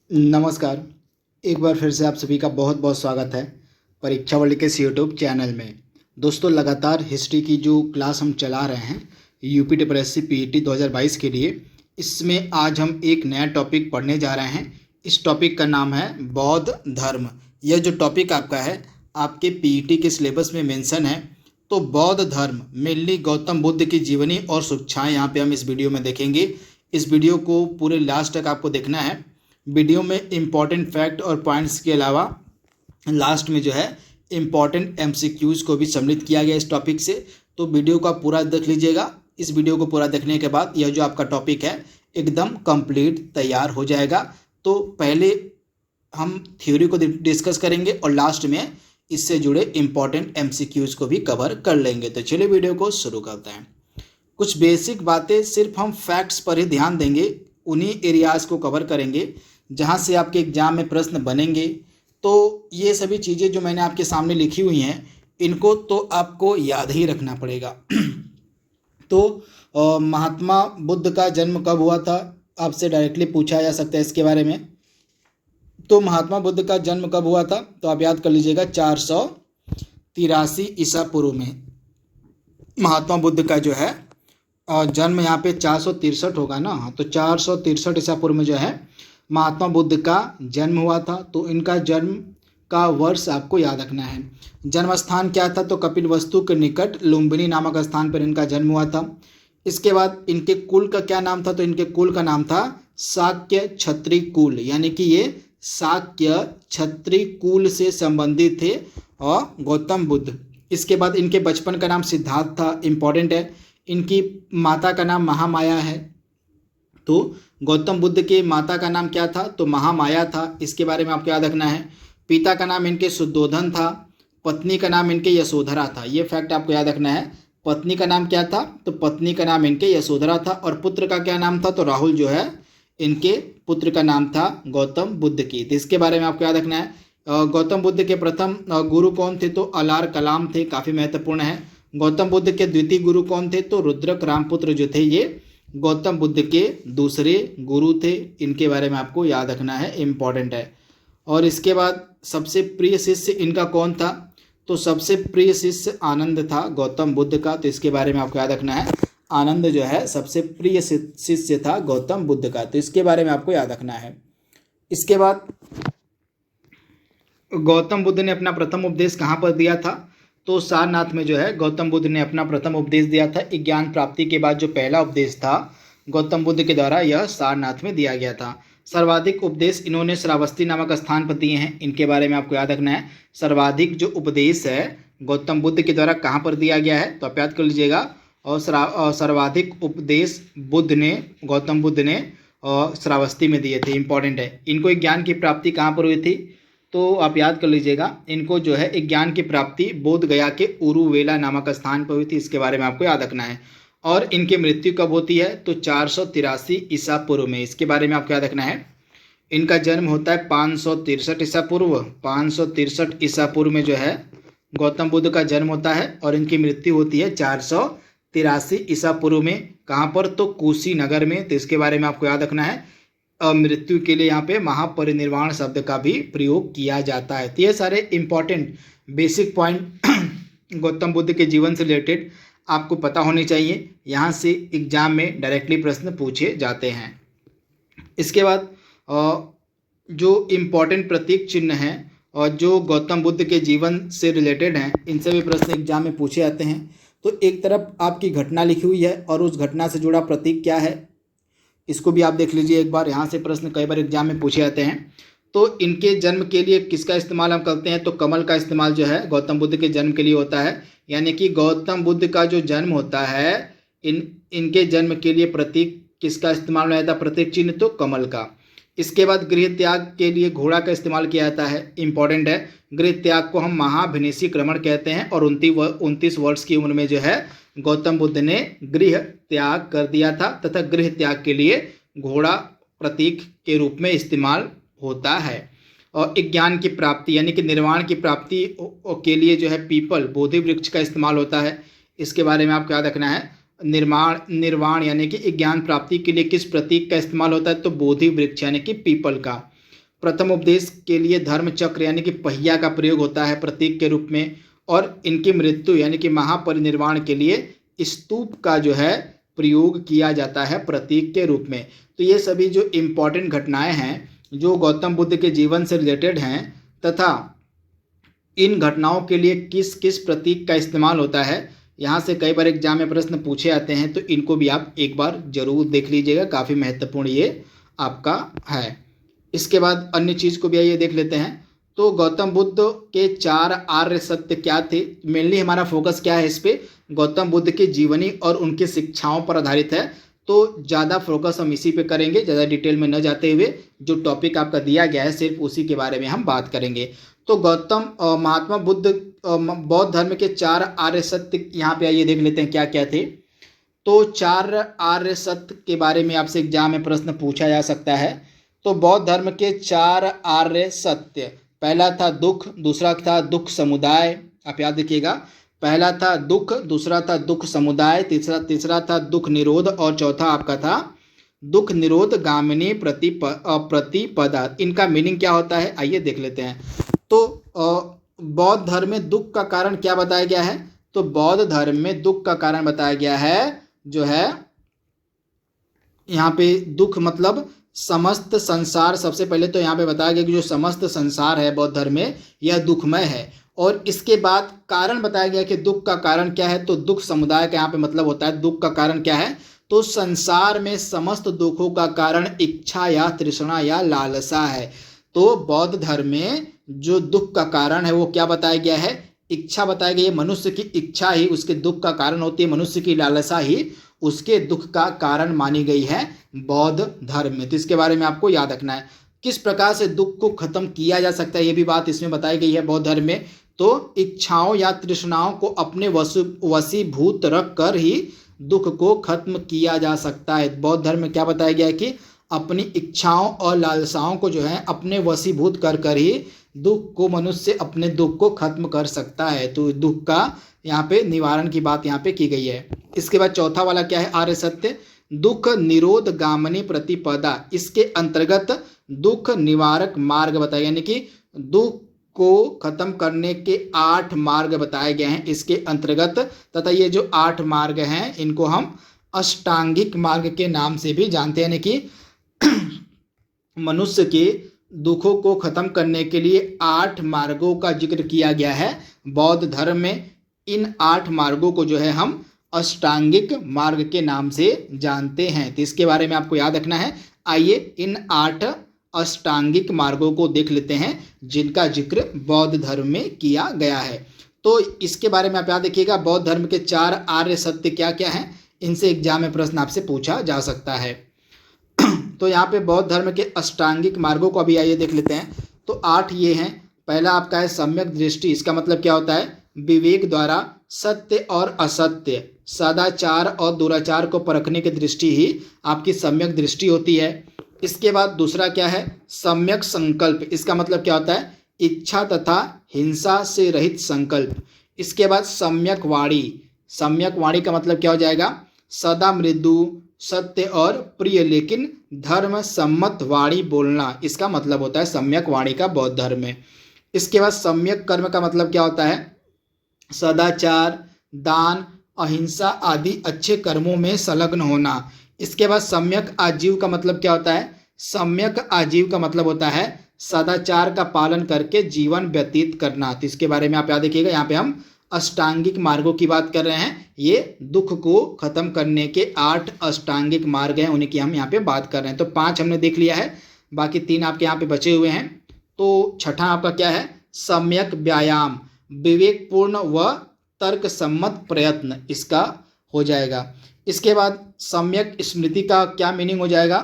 नमस्कार। एक बार फिर से आप सभी का बहुत बहुत स्वागत है परीक्षा वर्ल्ड के इस यूट्यूब चैनल में। दोस्तों, लगातार हिस्ट्री की जो क्लास हम चला रहे हैं यूपी टीपीएससी पीईटी 2022 के लिए, इसमें आज हम एक नया टॉपिक पढ़ने जा रहे हैं। इस टॉपिक का नाम है बौद्ध धर्म। यह जो टॉपिक आपका है आपके पीईटी के सिलेबस में मेंशन है। तो बौद्ध धर्म मेनली गौतम बुद्ध की जीवनी और शिक्षाएँ यहाँ पे हम इस वीडियो में देखेंगे। इस वीडियो को पूरे लास्ट तक आपको देखना है। वीडियो में इम्पॉर्टेंट फैक्ट और पॉइंट्स के अलावा लास्ट में जो है इम्पॉर्टेंट एमसीक्यूज़ को भी सम्मिलित किया गया इस टॉपिक से। तो वीडियो को आप पूरा देख लीजिएगा। इस वीडियो को पूरा देखने के बाद यह जो आपका टॉपिक है एकदम कंप्लीट तैयार हो जाएगा। तो पहले हम थ्योरी को डिस्कस करेंगे और लास्ट में इससे जुड़े इम्पॉर्टेंट एमसीक्यूज़ को भी कवर कर लेंगे। तो चलिए वीडियो को शुरू करते हैं। कुछ बेसिक बातें सिर्फ हम फैक्ट्स पर ही ध्यान देंगे, उन्हीं एरियाज़ को कवर करेंगे जहाँ से आपके एग्जाम में प्रश्न बनेंगे। तो ये सभी चीज़ें जो मैंने आपके सामने लिखी हुई हैं इनको तो आपको याद ही रखना पड़ेगा। तो महात्मा बुद्ध का जन्म कब हुआ था, आपसे डायरेक्टली पूछा जा सकता है इसके बारे में। तो महात्मा बुद्ध का जन्म कब हुआ था, तो आप याद कर लीजिएगा 483 ईसा पूर्व में महात्मा बुद्ध का जो है जन्म यहाँ पे 463 होगा ना। हाँ, तो 463 ईसा पूर्व में जो है महात्मा बुद्ध का जन्म हुआ था। तो इनका जन्म का वर्ष आपको याद रखना है। जन्म स्थान क्या था, तो कपिलवस्तु के निकट लुम्बिनी नामक स्थान पर इनका जन्म हुआ था। इसके बाद इनके कुल का क्या नाम था, तो इनके कुल का नाम था शाक्य क्षत्रिय कुल, यानी कि ये शाक्य क्षत्रिय कुल से संबंधित थे और गौतम बुद्ध। इसके बाद इनके बचपन का नाम सिद्धार्थ था, इम्पॉर्टेंट है। इनकी माता का नाम महामाया है। तो गौतम बुद्ध के माता का नाम क्या था, तो महामाया था। इसके बारे में आपको याद रखना है। पिता का नाम इनके शुद्धोधन था। पत्नी का नाम इनके यशोधरा था। ये फैक्ट आपको याद रखना है। पत्नी का नाम क्या था, तो पत्नी का नाम इनके यशोधरा था। और पुत्र का क्या नाम था, तो राहुल जो है इनके पुत्र का नाम था गौतम बुद्ध की। तो इसके बारे में आपको याद रखना है। गौतम बुद्ध के प्रथम गुरु कौन थे, तो अलार कलाम थे, काफ़ी महत्वपूर्ण है। गौतम बुद्ध के द्वितीय गुरु कौन थे, तो रुद्रक रामपुत्र जो थे ये गौतम बुद्ध के दूसरे गुरु थे। इनके बारे में आपको याद रखना है, इम्पॉर्टेंट है। और इसके बाद सबसे प्रिय शिष्य इनका कौन था, तो सबसे प्रिय शिष्य आनंद था गौतम बुद्ध का। तो इसके बारे में आपको याद रखना है। आनंद जो है सबसे प्रिय शिष्य था गौतम बुद्ध का। तो इसके बारे में आपको याद रखना है। इसके बाद गौतम बुद्ध ने अपना प्रथम उपदेश कहाँ पर दिया था, तो सारनाथ में जो है गौतम बुद्ध ने अपना प्रथम उपदेश दिया था। ज्ञान प्राप्ति के बाद जो पहला उपदेश था गौतम बुद्ध के द्वारा, यह सारनाथ में दिया गया था। सर्वाधिक उपदेश इन्होंने श्रावस्ती नामक स्थान पर दिए हैं। इनके बारे में आपको याद रखना है। सर्वाधिक जो उपदेश है गौतम बुद्ध के द्वारा कहाँ पर दिया गया है, तो आप याद कर लीजिएगा। और सर्वाधिक उपदेश गौतम बुद्ध ने श्रावस्ती में दिए थे, इंपॉर्टेंट है। इनको ज्ञान की प्राप्ति कहाँ पर हुई थी, तो आप याद कर लीजिएगा। इनको जो है ज्ञान की प्राप्ति बोध गया के उरुवेला नामक स्थान पर हुई थी। इसके बारे में आपको याद रखना है। और इनकी मृत्यु कब होती है, तो 483 ईसा पूर्व में। इसके बारे में आपको याद रखना है। इनका जन्म होता है 563 ईसा पूर्व। 563 ईसा पूर्व में जो है गौतम बुद्ध का जन्म होता है। और इनकी मृत्यु होती है 483 ईसा पूर्व में। कहाँ पर, तो कुशीनगर में। तो इसके बारे में आपको याद रखना है। मृत्यु के लिए यहाँ पे महापरिनिर्वाण शब्द का भी प्रयोग किया जाता है। तो ये सारे important basic point Gautam Buddha के जीवन से रिलेटेड आपको पता होने चाहिए। यहाँ से एग्जाम में डायरेक्टली प्रश्न पूछे जाते हैं। इसके बाद जो इम्पॉर्टेंट प्रतीक चिन्ह हैं और जो गौतम बुद्ध के जीवन से रिलेटेड हैं, इनसे भी प्रश्न एग्जाम में पूछे जाते हैं। तो एक तरफ आपकी घटना लिखी हुई है और उस घटना से जुड़ा प्रतीक क्या है, इसको भी आप देख लीजिए एक बार। यहाँ से प्रश्न कई बार एग्जाम में पूछे जाते हैं। तो इनके जन्म के लिए किसका इस्तेमाल हम करते हैं, तो कमल का इस्तेमाल जो है गौतम बुद्ध के जन्म के लिए होता है। यानी कि गौतम बुद्ध का जो जन्म होता है इनके जन्म के लिए प्रतीक किसका इस्तेमाल होता है, प्रतीक चिन्ह तो कमल का। इसके बाद गृह त्याग के लिए घोड़ा का इस्तेमाल किया जाता है, इंपॉर्टेंट है। गृह त्याग को हम महाभिनिषी क्रमण कहते हैं। और 29 वर्ष की उम्र में जो है गौतम बुद्ध ने गृह त्याग कर दिया था तथा गृह त्याग के लिए घोड़ा प्रतीक के रूप में इस्तेमाल होता है। और ज्ञान की प्राप्ति यानी कि निर्वाण की प्राप्ति के लिए जो है पीपल बोधि वृक्ष का इस्तेमाल होता है। इसके बारे में आपको याद रखना है। निर्वाण यानी कि ज्ञान प्राप्ति के लिए किस प्रतीक का इस्तेमाल होता है, तो बोधि वृक्ष यानी कि पीपल का। प्रथम उपदेश के लिए धर्म चक्र यानी कि पहिया का प्रयोग होता है प्रतीक के रूप में, और इनकी मृत्यु यानी कि महापरिनिर्वाण के लिए स्तूप का जो है प्रयोग किया जाता है प्रतीक के रूप में। तो ये सभी जो इम्पोर्टेंट घटनाएं हैं जो गौतम बुद्ध के जीवन से रिलेटेड हैं तथा इन घटनाओं के लिए किस किस प्रतीक का इस्तेमाल होता है, यहाँ से कई बार एग्जाम में प्रश्न पूछे जाते हैं, तो इनको भी आप एक बार जरूर देख लीजिएगा, काफ़ी महत्वपूर्ण ये आपका है। इसके बाद अन्य चीज़ को भी आइए देख लेते हैं। तो गौतम बुद्ध के 4 आर्य सत्य क्या थे? मेनली हमारा फोकस क्या है इस पे, गौतम बुद्ध की जीवनी और उनकी शिक्षाओं पर आधारित है, तो ज़्यादा फोकस हम इसी पे करेंगे, ज़्यादा डिटेल में न जाते हुए जो टॉपिक आपका दिया गया है सिर्फ उसी के बारे में हम बात करेंगे। तो गौतम महात्मा बुद्ध बौद्ध धर्म के 4 आर्य सत्य यहाँ पे आइए देख लेते हैं क्या क्या थे। तो 4 आर्य सत्य के बारे में आपसे एग्जाम में प्रश्न पूछा जा सकता है। तो बौद्ध धर्म के 4 आर्य सत्य, पहला था दुख, दूसरा था दुख समुदाय, आप याद रखिएगा, पहला था दुख, दूसरा था दुख समुदाय, तीसरा था दुख निरोध, और चौथा आपका था दुख निरोध गामिनी प्रतिपदा। इनका मीनिंग क्या होता है आइए देख लेते हैं। तो बौद्ध धर्म में दुख का कारण क्या बताया गया है? तो बौद्ध धर्म में दुख का कारण बताया गया है जो है यहाँ पे दुख मतलब समस्त संसार। सबसे पहले तो यहाँ पे बताया गया कि जो समस्त संसार है बौद्ध धर्म में यह दुखमय है, और इसके बाद कारण बताया गया कि दुख का कारण क्या है। तो दुख समुदाय का यहाँ पे मतलब होता है दुख का कारण क्या है, तो संसार में समस्त दुखों का कारण इच्छा या तृष्णा या लालसा है। तो बौद्ध धर्म में जो दुख का कारण है वो क्या बताया गया है, इच्छा बताया गया है। मनुष्य की इच्छा ही उसके दुख का कारण होती है, मनुष्य की लालसा ही उसके दुख का कारण मानी गई है बौद्ध धर्म में। तो इसके बारे में आपको याद रखना है। किस प्रकार से दुख को खत्म किया जा सकता है ये भी बात इसमें बताई गई है बौद्ध धर्म में। तो इच्छाओं या तृष्णाओं को अपने वशीभूत रख कर ही दुख को खत्म किया जा सकता है। बौद्ध धर्म में क्या बताया गया है कि अपनी इच्छाओं और लालसाओं को जो है अपने वशीभूत कर कर ही दुख को मनुष्य अपने दुख को खत्म कर सकता है। तो दुख का यहाँ पे निवारण की बात यहाँ पे की गई है। इसके बाद चौथा वाला क्या है, आर्य सत्य दुख निरोध गामिनी प्रतिपदा। इसके अंतर्गत दुख निवारक मार्ग बताए, यानी कि दुख को खत्म करने के 8 मार्ग बताए गए हैं इसके अंतर्गत, तथा ये जो 8 मार्ग हैं इनको हम अष्टांगिक मार्ग के नाम से भी जानते हैं। यानी कि मनुष्य के दुखों को खत्म करने के लिए 8 मार्गों का जिक्र किया गया है बौद्ध धर्म में। इन 8 मार्गों को जो है हम अष्टांगिक मार्ग के नाम से जानते हैं, तो इसके बारे में आपको याद रखना है। आइए इन 8 अष्टांगिक मार्गों को देख लेते हैं जिनका जिक्र बौद्ध धर्म में किया गया है। तो इसके बारे में आप याद रखिएगा, बौद्ध धर्म के 4 आर्य सत्य क्या क्या हैं, इनसे एग्जाम में प्रश्न आपसे पूछा जा सकता है। तो यहाँ पे बौद्ध धर्म के अष्टांगिक मार्गों को अभी आइए देख लेते हैं। तो 8 ये हैं। पहला आपका है सम्यक दृष्टि। इसका मतलब क्या होता है, विवेक द्वारा सत्य और असत्य, सदाचार और दुराचार को परखने की दृष्टि ही आपकी सम्यक दृष्टि होती है। इसके बाद दूसरा क्या है, सम्यक संकल्प। इसका मतलब क्या होता है, इच्छा तथा हिंसा से रहित संकल्प। इसके बाद सम्यक वाणी। सम्यक वाणी का मतलब क्या हो जाएगा, सदा मृदु, सत्य और प्रिय लेकिन धर्म सम्मत वाणी बोलना, इसका मतलब होता है सम्यक वाणी का बौद्ध धर्म में। इसके बाद सम्यक कर्म का मतलब क्या होता है, सदाचार, दान, अहिंसा आदि अच्छे कर्मों में संलग्न होना। इसके बाद सम्यक आजीव का मतलब क्या होता है, सम्यक आजीव का मतलब होता है सदाचार का पालन करके जीवन व्यतीत करना। तो इसके बारे में आप याद रखिएगा, यहाँ पे हम अष्टांगिक मार्गों की बात कर रहे हैं। ये दुख को खत्म करने के 8 अष्टांगिक मार्ग हैं, उन्हीं की हम यहाँ पे बात कर रहे हैं। तो 5 हमने देख लिया है, बाकी 3 आपके यहाँ पे बचे हुए हैं। तो छठा आपका क्या है, सम्यक व्यायाम, विवेकपूर्ण व तर्क सम्मत प्रयत्न, इसका हो जाएगा। इसके बाद सम्यक स्मृति का क्या मीनिंग हो जाएगा,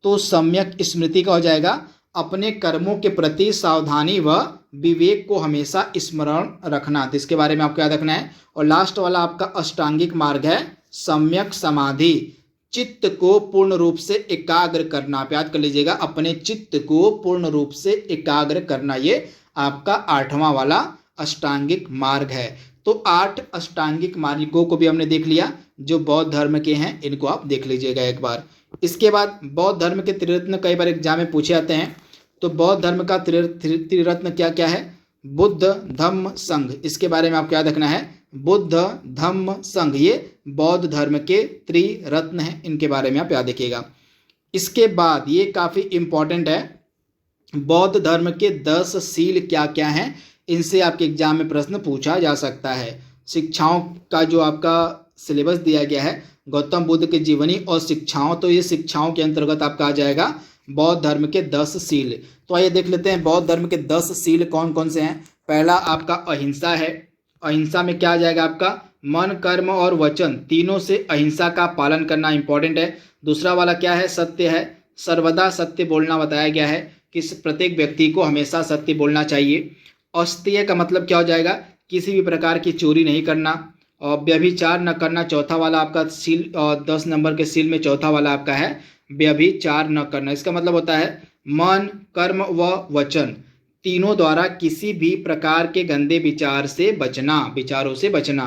तो सम्यक स्मृति का हो जाएगा अपने कर्मों के प्रति सावधानी व विवेक को हमेशा स्मरण रखना। तो इसके बारे में आपको याद रखना है। और लास्ट वाला आपका अष्टांगिक मार्ग है सम्यक समाधि, चित्त को पूर्ण रूप से एकाग्र करना। आप याद कर लीजिएगा, अपने चित्त को पूर्ण रूप से एकाग्र करना, ये आपका 8वां वाला अष्टांगिक मार्ग है। तो 8 अष्टांगिक मार्गों को भी हमने देख लिया जो बौद्ध धर्म के हैं, इनको आप देख लीजिएगा एक बार। इसके बाद बौद्ध धर्म के त्रिरत्न कई बार एग्जाम में पूछे जाते हैं। तो बौद्ध धर्म का त्रिरत्न क्या क्या है? बुद्ध धम्म संघ। इसके बारे में आपको याद रखना है, बुद्ध धम्म संघ ये बौद्ध धर्म के त्रिरत्न हैं, इनके बारे में आप याद रखिएगा। इसके बाद ये काफ़ी इम्पॉर्टेंट है, बौद्ध धर्म के 10 सील क्या क्या हैं, इनसे आपके एग्जाम में प्रश्न पूछा जा सकता है। शिक्षाओं का जो आपका सिलेबस दिया गया है गौतम बुद्ध के जीवनी और शिक्षाओं, तो ये शिक्षाओं के अंतर्गत आपका आ जाएगा बौद्ध धर्म के 10 सील। तो आइए देख लेते हैं बौद्ध धर्म के 10 सील कौन कौन से हैं। पहला आपका अहिंसा है। अहिंसा में क्या आ जाएगा आपका? मन कर्म और वचन तीनों से अहिंसा का पालन करना इंपॉर्टेंट है। दूसरा वाला क्या है? सत्य है। सर्वदा सत्य बोलना बताया गया है कि प्रत्येक व्यक्ति को हमेशा सत्य बोलना चाहिए। अस्तेय का मतलब क्या हो जाएगा? किसी भी प्रकार की चोरी नहीं करना। और व्यभिचार न करना चौथा वाला आपका सील, 10 नंबर के सील में चौथा वाला आपका है व्यभिचार न करना। इसका मतलब होता है मन कर्म व वचन तीनों द्वारा किसी भी प्रकार के गंदे विचारों से बचना।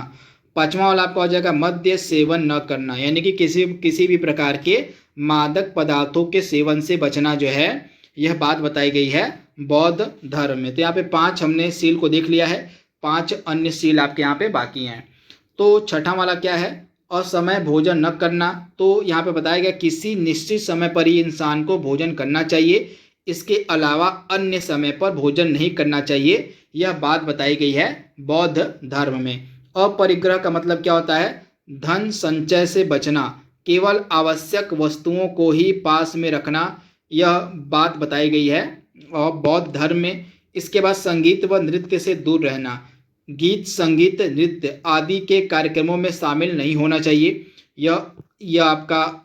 पांचवा वाला आपका हो जाएगा मद्य सेवन न करना, यानी कि किसी भी प्रकार के मादक पदार्थों के सेवन से बचना जो है, यह बात बताई गई है बौद्ध धर्म में। तो यहाँ पे 5 हमने सील को देख लिया है, 5 अन्य सील आपके यहाँ पे बाकी हैं। तो छठा वाला क्या है? असमय भोजन न करना। तो यहाँ पे बताया गया किसी निश्चित समय पर ही इंसान को भोजन करना चाहिए, इसके अलावा अन्य समय पर भोजन नहीं करना चाहिए, यह बात बताई गई है बौद्ध धर्म में। अपरिग्रह का मतलब क्या होता है? धन संचय से बचना, केवल आवश्यक वस्तुओं को ही पास में रखना, यह बात बताई गई है और बौद्ध धर्म में। इसके बाद संगीत व नृत्य से दूर रहना, गीत संगीत नृत्य आदि के कार्यक्रमों में शामिल नहीं होना चाहिए, यह आपका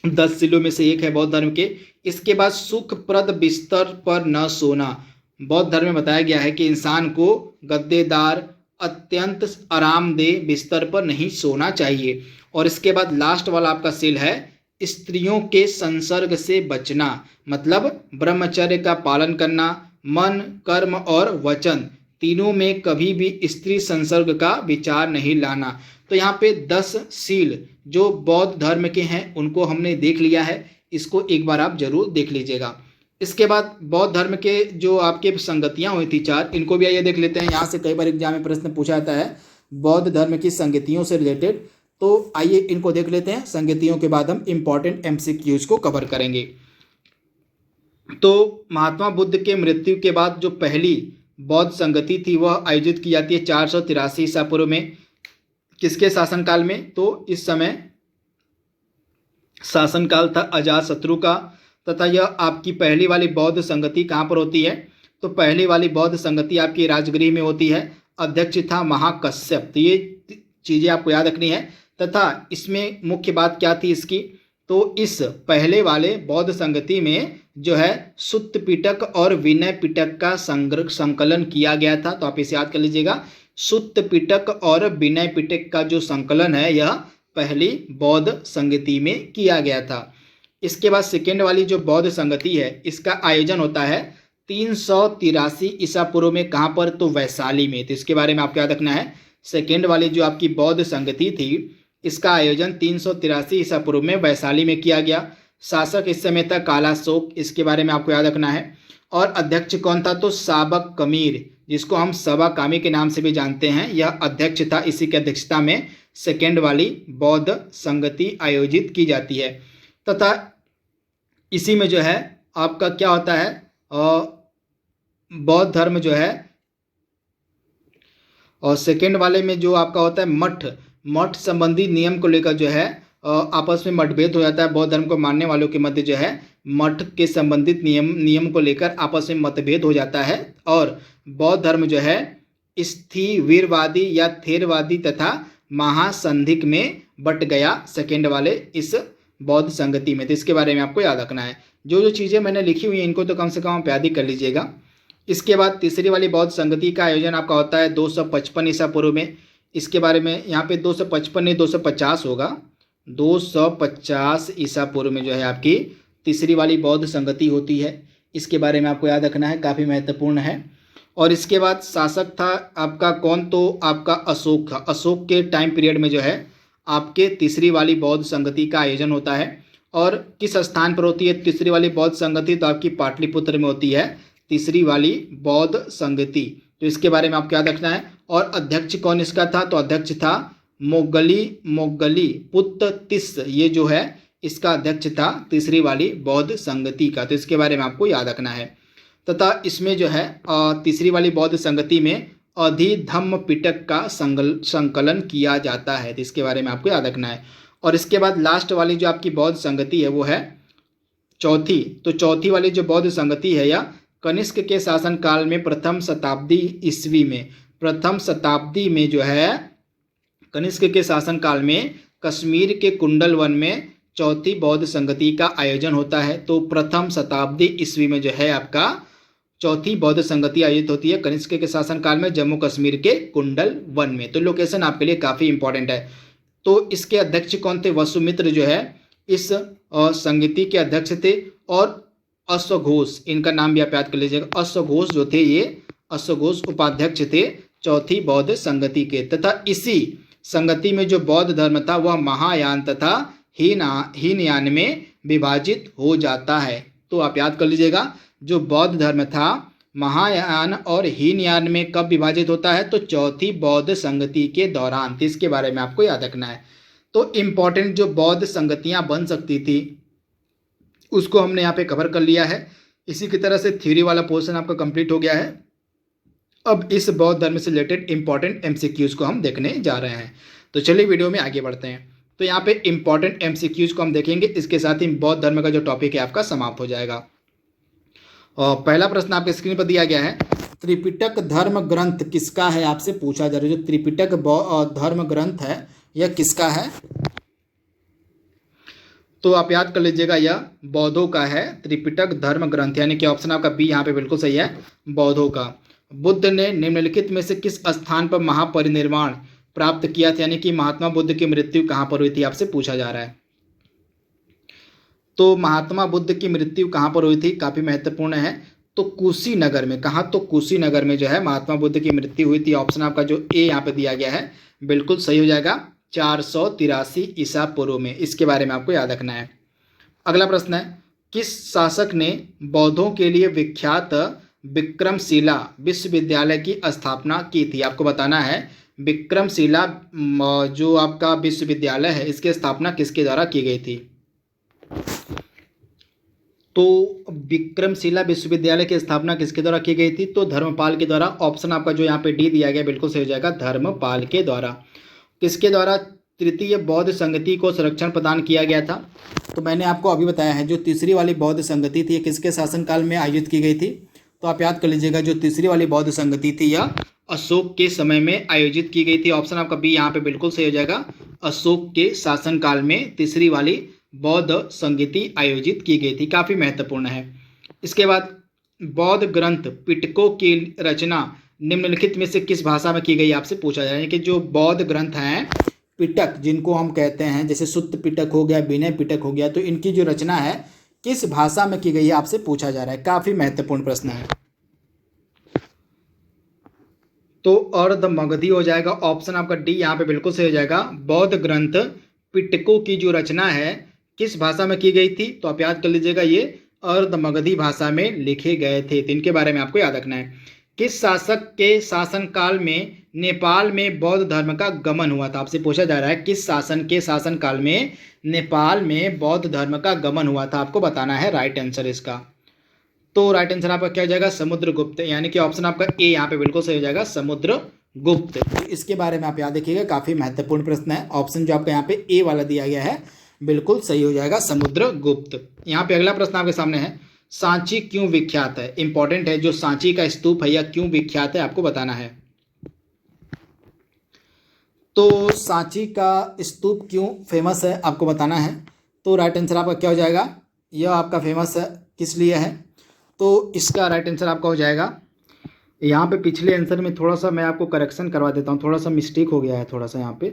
10 सीलों में से एक है बौद्ध धर्म के। इसके बाद सुखप्रद बिस्तर पर न सोना। बौद्ध धर्म में बताया गया है कि इंसान को गद्देदार अत्यंत आरामदेह बिस्तर पर नहीं सोना चाहिए। और इसके बाद लास्ट वाला आपका सील है स्त्रियों के संसर्ग से बचना, मतलब ब्रह्मचर्य का पालन करना। मन कर्म और वचन तीनों में कभी भी स्त्री संसर्ग का विचार नहीं लाना। तो यहाँ पे 10 सील जो बौद्ध धर्म के हैं उनको हमने देख लिया है, इसको एक बार आप जरूर देख लीजिएगा। इसके बाद बौद्ध धर्म के जो आपके संगतियाँ हुई थी 4, इनको भी आइए देख लेते हैं। यहाँ से कई बार एग्जाम में प्रश्न पूछा जाता है बौद्ध धर्म की संगतियों से रिलेटेड, तो आइए इनको देख लेते हैं। संगतियों के बाद हम इंपॉर्टेंट MCQs को कवर करेंगे। तो महात्मा बुद्ध के मृत्यु के बाद जो पहली बौद्ध संगति थी वह आयोजित की जाती है 483 ईसा पूर्व में। किसके शासनकाल में? तो इस समय शासनकाल था अजातशत्रु का। तथा यह आपकी पहली वाली बौद्ध संगति कहाँ पर होती है? तो पहली वाली बौद्ध संगति आपकी राजगृह में होती है। अध्यक्ष था महाकश्यप। तो ये चीज़ें आपको याद रखनी है। तथा इसमें मुख्य बात क्या थी इसकी? तो इस पहले वाले बौद्ध संगति में जो है सुत्त पिटक और विनय पिटक का संकलन किया गया था। तो आप इसे याद कर लीजिएगा, सुत्त पिटक और विनय पिटक का जो संकलन है यह पहली बौद्ध संगति में किया गया था। इसके बाद सेकेंड वाली जो बौद्ध संगति है इसका आयोजन होता है 383 ईसा पूर्व में। कहाँ पर? तो वैशाली में। तो इसके बारे में आपको याद रखना है, सेकेंड वाली जो आपकी बौद्ध संगति थी इसका आयोजन 383 ईसा पूर्व में वैशाली में किया गया। शासक इस समय था कालाशोक, इसके बारे में आपको याद रखना है। और अध्यक्ष कौन था? तो साबक कमीर, जिसको हम सबा कामी के नाम से भी जानते हैं, यह अध्यक्ष था। इसी की अध्यक्षता में सेकेंड वाली बौद्ध संगति आयोजित की जाती है। तथा इसी में जो है आपका क्या होता है, बौद्ध धर्म जो है, और सेकेंड वाले में जो आपका होता है मठ संबंधी नियम को लेकर जो है आपस में मतभेद हो जाता है। बौद्ध धर्म को मानने वालों के मध्य जो है मठ के संबंधित नियम को लेकर आपस में मतभेद हो जाता है। और बौद्ध धर्म जो है स्थिवीरवादी या थेरवादी तथा महासंधिक में बट गया सेकेंड वाले इस बौद्ध संगति में। तो इसके बारे में आपको याद रखना है। जो चीज़ें मैंने लिखी हुई हैं इनको तो कम से कम आप याद ही कर लीजिएगा। इसके बाद तीसरी वाली बौद्ध संगति का आयोजन आपका होता है 255 ईसा पूर्व में। इसके बारे में यहाँ पे 255 नहीं 250 होगा, 250 ईसा पूर्व में जो है आपकी तीसरी वाली बौद्ध संगति होती है। इसके बारे में आपको याद रखना है, काफ़ी महत्वपूर्ण है। और इसके बाद शासक था आपका कौन? तो आपका अशोक था। अशोक के टाइम पीरियड में जो है आपके तीसरी वाली बौद्ध संगति का आयोजन होता है। और किस स्थान पर होती है तीसरी वाली बौद्ध संगति? तो आपकी पाटलिपुत्र में होती है तीसरी वाली बौद्ध संगति। तो इसके बारे में आपको याद रखना है। और अध्यक्ष कौन इसका था? तो अध्यक्ष था मोगली पुत्तिस, ये जो है इसका अध्यक्ष था तीसरी वाली बौद्ध संगति का। तो इसके बारे में आपको याद रखना है। तथा इसमें जो है तीसरी वाली बौद्ध संगति में अधिधम्म पिटक का संकलन किया जाता है। तो इसके बारे में आपको याद रखना है। और इसके बाद लास्ट वाली जो आपकी बौद्ध संगति है वो है चौथी। तो चौथी वाली जो बौद्ध संगति है या कनिष्क के शासनकाल में प्रथम शताब्दी ईस्वी में, प्रथम शताब्दी में जो है कनिष्क के शासनकाल में कश्मीर के कुंडल वन में चौथी बौद्ध संगति का आयोजन होता है। तो प्रथम शताब्दी ईस्वी में जो है आपका चौथी बौद्ध संगति आयोजित होती है कनिष्क के शासनकाल में जम्मू कश्मीर के कुंडल वन में। तो लोकेशन आपके लिए काफ़ी इंपॉर्टेंट है। तो इसके अध्यक्ष कौन थे? वसुमित्र जो है इस संगति के अध्यक्ष थे। और अश्वघोष, इनका नाम भी आप याद कर लीजिएगा। अश्वघोष जो थे ये अश्वघोष उपाध्यक्ष थे चौथी बौद्ध संगति के। तथा इसी संगति में जो बौद्ध धर्म था वह महायान तथा हीनयान में विभाजित हो जाता है। तो आप याद कर लीजिएगा जो बौद्ध धर्म था महायान और हीनयान में कब विभाजित होता है? तो चौथी बौद्ध संगति के दौरान। तो इसके बारे में आपको याद रखना है। तो इम्पॉर्टेंट जो बौद्ध संगतियां बन सकती थी उसको हमने यहाँ पे कवर कर लिया है। इसी की तरह से थ्योरी वाला पोर्शन आपका कंप्लीट हो गया है। अब इस बौद्ध धर्म से रिलेटेड इंपॉर्टेंट एमसीक्यूज को हम देखने जा रहे हैं। तो चलिए वीडियो में आगे बढ़ते हैं। तो यहाँ पे इंपॉर्टेंट एमसीक्यूज को हम देखेंगे। इसके साथ ही बौद्ध धर्म का जो टॉपिक है आपका समाप्त हो जाएगा। और पहला प्रश्न आपके स्क्रीन पर दिया गया है, त्रिपिटक धर्म ग्रंथ किसका है? आपसे पूछा जा रहा है जो त्रिपिटक धर्म ग्रंथ है यह किसका है? तो आप याद कर लीजिएगा यह बौद्धों का है त्रिपिटक धर्म ग्रंथ, यानी कि ऑप्शन आपका बी यहाँ पे बिल्कुल सही है, बौद्धों का। बुद्ध ने निम्नलिखित में से किस स्थान पर महापरिनिर्वाण प्राप्त किया था? यानी कि महात्मा बुद्ध की मृत्यु कहाँ पर हुई थी? आपसे पूछा जा रहा है। तो महात्मा बुद्ध की मृत्यु कहाँ पर हुई थी? काफ़ी महत्वपूर्ण है। तो कुशीनगर में। कहाँ? तो कुशीनगर में जो है महात्मा बुद्ध की मृत्यु हुई थी। ऑप्शन आपका जो ए यहाँ पे दिया गया है बिल्कुल सही हो जाएगा, 483 ईसा पूर्व में। इसके बारे में आपको याद रखना है। अगला प्रश्न है, किस शासक ने बौद्धों के लिए विख्यात विक्रमशिला विश्वविद्यालय की स्थापना की थी? आपको बताना है विक्रमशिला जो आपका विश्वविद्यालय है इसकी स्थापना किसके द्वारा की गई थी? तो विक्रमशिला विश्वविद्यालय की स्थापना किसके द्वारा की गई थी? तो धर्मपाल के द्वारा। ऑप्शन आपका जो यहाँ पे डी दिया गया बिल्कुल सही हो जाएगा, धर्मपाल के द्वारा। किसके द्वारा तृतीय बौद्ध संगति को संरक्षण प्रदान किया गया था? तो मैंने आपको अभी बताया है जो तीसरी वाली बौद्ध संगति थी किसके शासनकाल में आयोजित की गई थी? तो आप याद कर लीजिएगा जो तीसरी वाली बौद्ध संगति थी यह अशोक के समय में आयोजित की गई थी। ऑप्शन आपका बी यहाँ पे बिल्कुल सही हो जाएगा, अशोक के शासनकाल में तीसरी वाली बौद्ध संगति आयोजित की गई थी। काफ़ी महत्वपूर्ण है। इसके बाद बौद्ध ग्रंथ पिटकों की रचना निम्नलिखित में से किस भाषा में की गई? आपसे पूछा जा रहा है कि जो बौद्ध ग्रंथ हैं पिटक जिनको हम कहते हैं, जैसे सुत्त पिटक हो गया, विनय पिटक हो गया, तो इनकी जो रचना है किस भाषा में की गई है? आपसे पूछा जा रहा है। काफ़ी महत्वपूर्ण प्रश्न है। तो अर्ध मगधी हो जाएगा। ऑप्शन आपका डी यहाँ पे बिल्कुल सही हो जाएगा। बौद्ध ग्रंथ पिटकों की जो रचना है किस भाषा में की गई थी? तो आप याद कर लीजिएगा ये अर्ध मगधी भाषा में लिखे गए थे। तो इनके बारे में आपको याद रखना है। किस शासक के शासनकाल में नेपाल में बौद्ध धर्म का गमन हुआ था? आपसे पूछा जा रहा है किस शासन के शासनकाल में नेपाल में बौद्ध धर्म का गमन हुआ था? आपको बताना है राइट आंसर इसका। तो राइट आंसर आपका क्या हो जाएगा? समुद्रगुप्त, यानी कि ऑप्शन आपका ए यहाँ पे बिल्कुल सही हो जाएगा, समुद्रगुप्त। तो इसके बारे में आप याद रखिएगा, काफ़ी महत्वपूर्ण प्रश्न है। ऑप्शन जो आपका यहाँ पे ए वाला दिया गया है बिल्कुल सही हो जाएगा, समुद्रगुप्त। यहाँ पे अगला प्रश्न आपके सामने है, सांची क्यों विख्यात है? इंपॉर्टेंट है, जो सांची का स्तूप है यह क्यों विख्यात है आपको बताना है। तो सांची का स्तूप क्यों फेमस है आपको बताना है। तो राइट आंसर आपका क्या हो जाएगा? यह आपका फेमस है किस लिए है? तो इसका राइट आंसर आपका हो जाएगा, यहाँ पे पिछले आंसर में थोड़ा सा मैं आपको करेक्शन करवा देता हूँ, थोड़ा सा मिस्टेक हो गया है थोड़ा सा यहाँ पे।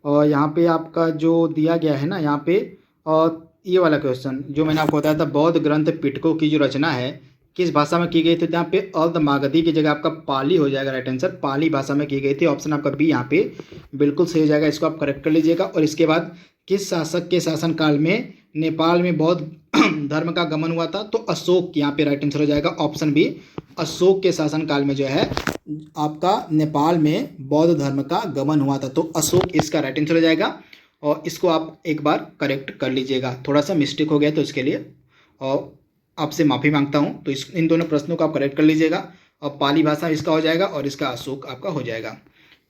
और यहाँ पे आपका जो दिया गया है ना यहाँ पे, और ये वाला क्वेश्चन जो मैंने आपको बताया था, बौद्ध ग्रंथ पिटकों की जो रचना है किस भाषा में की गई थी? यहाँ पे अर्ध मागधी की जगह आपका पाली हो जाएगा राइट आंसर, पाली भाषा में की गई थी। ऑप्शन आपका बी यहाँ पे बिल्कुल सही हो जाएगा, इसको आप करेक्ट कर लीजिएगा। और इसके बाद किस शासक के शासनकाल में नेपाल में बौद्ध धर्म का गमन हुआ था, तो अशोक यहाँ पे राइट आंसर हो जाएगा ऑप्शन बी। अशोक के शासनकाल में जो है आपका नेपाल में बौद्ध धर्म का गमन हुआ था, तो अशोक इसका राइट आंसर हो जाएगा। और इसको आप एक बार करेक्ट कर लीजिएगा, थोड़ा सा मिस्टेक हो गया तो इसके लिए और आपसे माफ़ी मांगता हूँ। तो इन दोनों प्रश्नों को आप करेक्ट कर लीजिएगा, और पाली भाषा इसका हो जाएगा और इसका अशोक आपका हो जाएगा।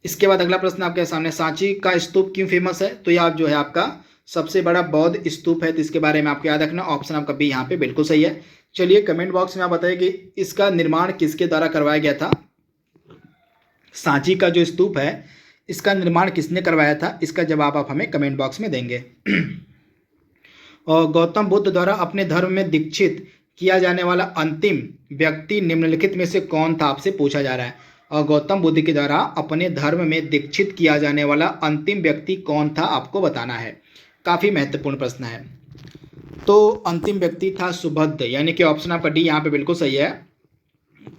इसके बाद अगला प्रश्न आपके सामने, सांची का स्तूप क्यों फेमस है? तो यह जो है आपका सबसे बड़ा बौद्ध स्तूप है, तो इसके बारे में आपको याद रखना, ऑप्शन आपका बी यहाँ पे बिल्कुल सही है। चलिए कमेंट बॉक्स में आप बताइए कि इसका निर्माण किसके द्वारा करवाया गया था। सांची का जो स्तूप है इसका निर्माण किसने करवाया था, इसका जवाब आप हमें कमेंट बॉक्स में देंगे। और गौतम बुद्ध द्वारा अपने धर्म में दीक्षित किया जाने वाला अंतिम व्यक्ति निम्नलिखित में से कौन था, आपसे पूछा जा रहा है। और गौतम बुद्ध के द्वारा अपने धर्म में दीक्षित किया जाने वाला अंतिम व्यक्ति कौन था, आपको बताना है। काफ़ी महत्वपूर्ण प्रश्न है। तो अंतिम व्यक्ति था सुबुद्ध, यानी कि ऑप्शन आपका डी यहाँ पे बिल्कुल सही है।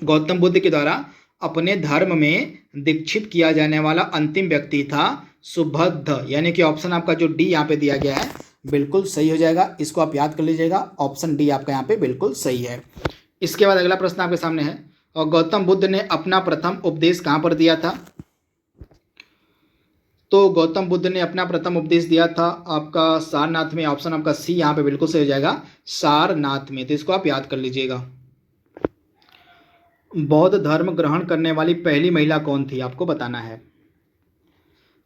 गौतम बुद्ध के द्वारा अपने धर्म में दीक्षित किया जाने वाला अंतिम व्यक्ति था सुबुद्ध, यानी कि ऑप्शन आपका जो डी यहाँ पे दिया गया है बिल्कुल सही हो जाएगा। इसको आप याद कर लीजिएगा, ऑप्शन डी आपका यहाँ पे बिल्कुल सही है। इसके बाद अगला प्रश्न आपके सामने है, और गौतम बुद्ध ने अपना प्रथम उपदेश कहाँ पर दिया था? तो गौतम बुद्ध ने अपना प्रथम उपदेश दिया था आपका सारनाथ में, ऑप्शन आपका सी यहाँ पे बिल्कुल सही हो जाएगा, सारनाथ में। तो इसको आप याद कर लीजिएगा। बौद्ध धर्म ग्रहण करने वाली पहली महिला कौन थी, आपको बताना है।